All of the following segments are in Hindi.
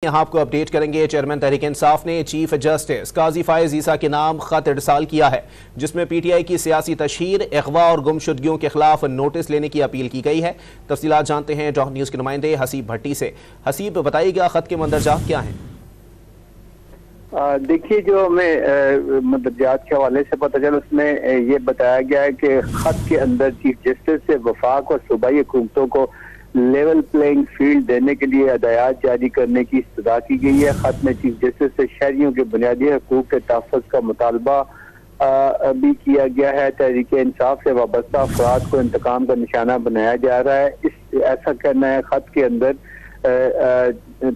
यहाँ आपको अपडेट करेंगे। चेयरमैन तहरीक इंसाफ ने चीफ जस्टिस काजी फायज ईसा के नाम खत इरसाल किया है, जिसमें पीटीआई की सियासी तशहीर, अगवा और गुमशुदगियों के खिलाफ नोटिस लेने की अपील की गई है। तफसीलात जानते हैं डॉट न्यूज के नुमाइंदे हसीब भट्टी से। हसीब, बताइएगा खत के मंदरजात क्या हैं? देखिए, जो हमें मंदरजात के हवाले से पता चला, उसमें ये बताया गया है कि खत के अंदर चीफ जस्टिस से वफाक और सूबाई हुकूमतों को लेवल प्लेइंग फील्ड देने के लिए हदायत जारी करने की इस्तदा की गई है। खत में चीफ जस्टिस से शहरियों के बुनियादी हकूक के तहफ़्फ़ुज़ का मुतालबा भी किया गया है। तहरीक इंसाफ से वाबस्ता अफराद को इंतकाम का निशाना बनाया जा रहा है। ऐसा करना है खत के अंदर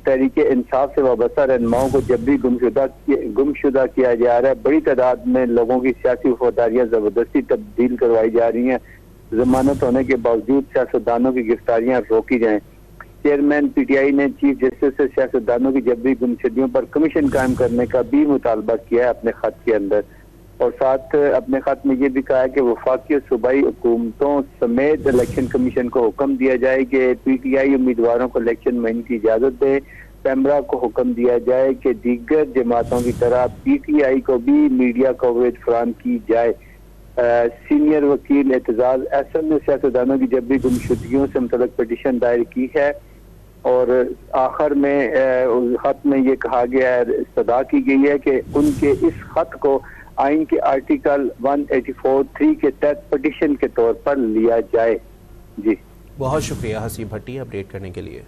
तहरीक इंसाफ से वाबस्ता रहनुमाओं को जबरी गुमशुदा किया जा रहा है। बड़ी तादाद में लोगों की सियासी वफादारियाँ ज़बरदस्ती तब्दील करवाई जा रही हैं। जमानत होने के बावजूद सियासतदानों की गिरफ्तारियां रोकी जाएं। चेयरमैन पीटीआई ने चीफ जस्टिस से सियासतदानों की जबरी गुमशुदगियों पर कमीशन कायम करने का भी मुतालबा किया है अपने खत के अंदर। और साथ अपने खत में ये भी कहा है कि वफाकी और सूबाई हुकूमतों समेत इलेक्शन कमीशन को हुक्म दिया जाए कि पीटीआई उम्मीदवारों को इलेक्शन मुहिम की इजाजत दे। पैमरा को हुक्म दिया जाए कि दीगर जमातों की तरह पीटीआई को भी मीडिया कवरेज फराहम की जाए। सीनियर वकील एतजाज एहसन ने सियासतदानों की जबरी गुमशुदगियों से मुतल्लिक पिटीशन दायर की है। और आखिर में खत में ये कहा गया है, इस्तदा की गई है कि उनके इस खत को आइन के आर्टिकल 184(3) के तहत पिटीशन के तौर पर लिया जाए। जी, बहुत शुक्रिया हसीब भट्टी अपडेट करने के लिए।